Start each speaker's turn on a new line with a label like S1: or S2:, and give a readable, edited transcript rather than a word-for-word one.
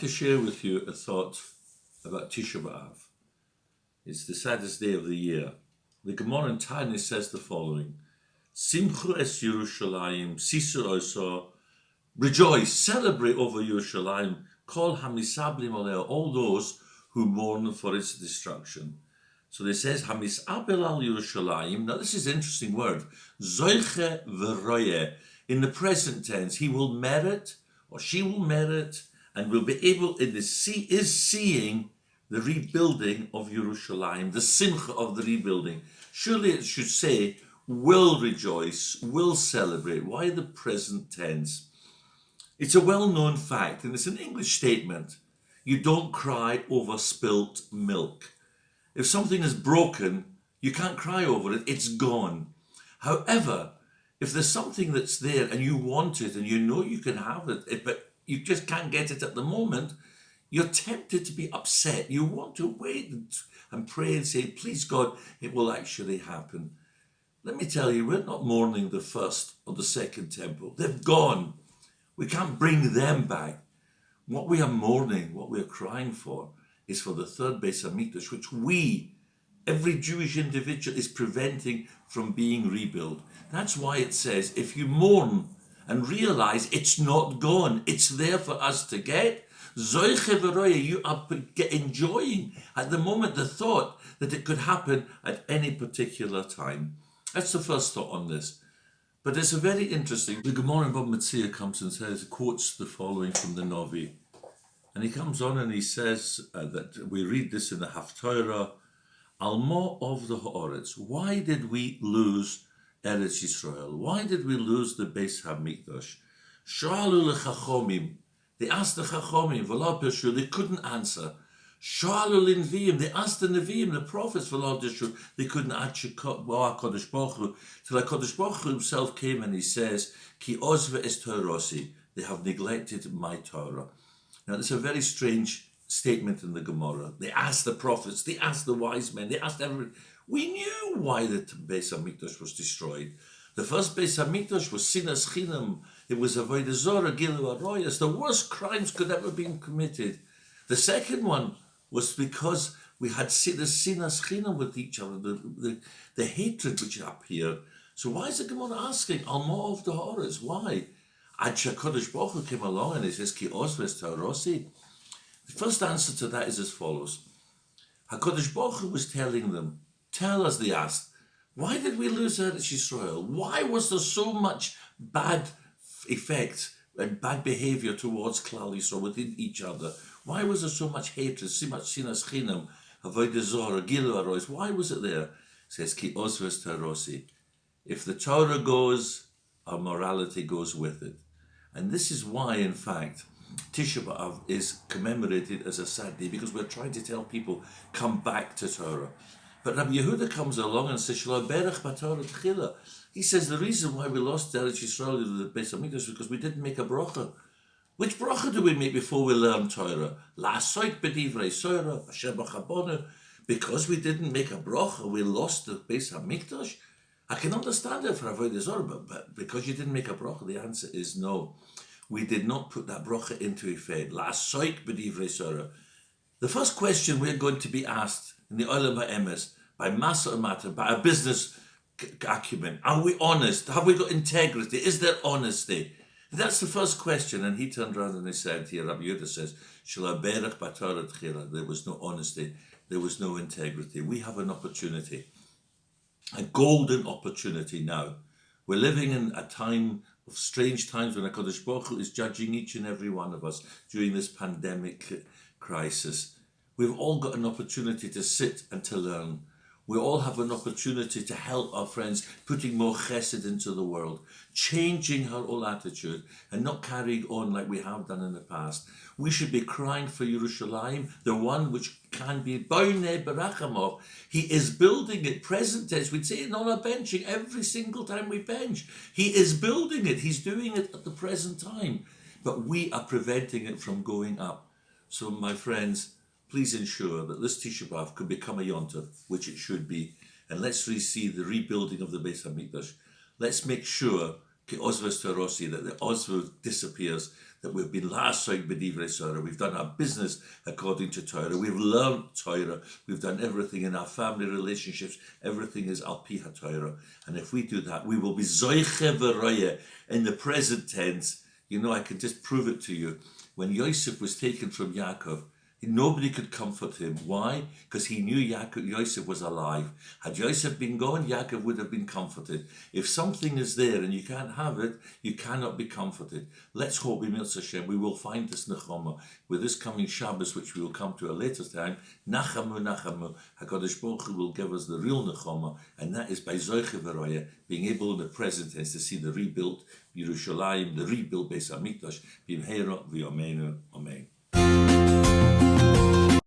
S1: to share with you a thought about Tisha B'Av. It's the saddest day of the year. The Gemara in Tanya says the following: Simchu es Yerushalayim, Sisu oso, rejoice, celebrate over Yerushalayim, kol hamisablim aleh, all those who mourn for its destruction. So it says, Hamisabel al Yerushalayim. Now this is an interesting word. Zoiche v'roye. In the present tense, he will merit, or she will merit, and will be able, is seeing the rebuilding of Yerushalayim, the simcha of the rebuilding. Surely it should say, will rejoice, will celebrate. Why the present tense? It's a well-known fact, and it's an English statement. You don't cry over spilt milk. If something is broken, you can't cry over it, it's gone. However, if there's something that's there and you want it and you know you can have it, but you just can't get it at the moment, you're tempted to be upset. You want to wait and pray and say, please God, it will actually happen. Let me tell you, we're not mourning the first or the second temple. They've gone. We can't bring them back. What we are mourning, what we are crying for, is for the third Beis HaMikdash, which every Jewish individual, is preventing from being rebuilt. That's why it says, if you mourn and realize it's not gone, it's there for us to get, Zoiche v'roye, you are enjoying at the moment the thought that it could happen at any particular time. That's the first thought on this. But it's a very interesting, the Gemara in Bava Metzia comes and quotes the following from the Novi. And he comes on and he says that we read this in the Haftorah, Almo of the Herts. Why did we lose Eretz Yisrael? Why did we lose the Beis HaMikdash? Shalu leChachomim. They asked the Chachomim, V'lo Peshu, they couldn't answer. Shalu l'Neviim, they asked the Neviim, the prophets, V'lo Peshu, they couldn't answer HaKadosh Baruch Hu. Till HaKadosh Baruch Hu himself came and he says, Ki ozve es Torasi, they have neglected my Torah. Now, it's a very strange statement in the Gemara. They asked the prophets, they asked the wise men, they asked everyone. We knew why the Beis HaMikdash was destroyed. The first Beis HaMikdash was Sinas Chinam. It was Avodah Zorah, Gilu Aroyas. The worst crimes could ever been committed. The second one was because we had the Sinas Chinam with each other, the hatred which appeared. So why is the Gemara asking, Alma of the Horrors? Why? Ad Kodesh Baruch Hu came along and he says, Ki osves Tarosi. The first answer to that is as follows. HaKadosh Baruch Hu was telling them, tell us, they asked, why did we lose Eretz Yisrael? Why was there so much bad effect and bad behavior towards Klal Yisrael within each other? Why was there so much hatred, so much sinas chinam, avodah zorah, gilu arois? Why was it there? It says, Ki osves Tarosi. If the Torah goes, our morality goes with it. And this is why, in fact, Tisha B'Av is commemorated as a sad day, because we're trying to tell people, come back to Torah. But Rabbi Yehuda comes along and says, Shelo berach b'Torah tchila. He says the reason why we lost Eretz Yisrael in the Beis HaMikdash is because we didn't make a bracha. Which bracha do we make before we learn Torah? La'asoik b'divrei Torah, asher b'chabonu. Because we didn't make a bracha, we lost the Beis HaMikdash. I can understand it for Avodah Zorah, but because you didn't make a bracha, the answer is no. We did not put that bracha into effect. La'asoik b'divrei Torah. The first question we're going to be asked in the Olam HaEmes, by Masa Matter, by a business acumen, are we honest? Have we got integrity? Is there honesty? That's the first question. And he turned around and he said here, Rabbi Yehuda says, Shelo berach b'Torah tchila. There was no honesty, there was no integrity. We have an opportunity, a golden opportunity now. We're living in a time of strange times when HaKadosh Baruch Hu is judging each and every one of us during this pandemic crisis. We've all got an opportunity to sit and to learn. We all have an opportunity to help our friends, putting more chesed into the world, changing our whole attitude and not carrying on like we have done in the past. We should be crying for Yerushalayim, the one which can be Boinei Barachamov. He is building it, present tense. We'd say it on our benching every single time we bench. He is building it. He's doing it at the present time. But we are preventing it from going up. So my friends, please ensure that this Tisha B'Av could become a Yontif, which it should be, and let's see the rebuilding of the Beis HaMikdash. Let's make sure that the Osvo disappears, that we've been lasoig b'divrei Torah, we've done our business according to Torah, we've learned Torah, we've done everything in our family relationships, everything is al pi haTorah. And if we do that, we will be zoiche v'roye in the present tense. You know, I can just prove it to you. When Yosef was taken from Yaakov, nobody could comfort him. Why? Because he knew Yosef was alive. Had Yosef been gone, Yaakov would have been comforted. If something is there and you can't have it, you cannot be comforted. Let's hope, B'mitzvah Hashem, we will find this nechama with this coming Shabbos, which we will come to a later time. Nachamu, nachamu. HaKadosh Baruch Hu will give us the real nechama, and that is by zoiche v'roya, being able in the present tense to see the rebuilt Yerushalayim, the rebuilt Beis Hamikdash, b'mheira v'yomeinu. Amen.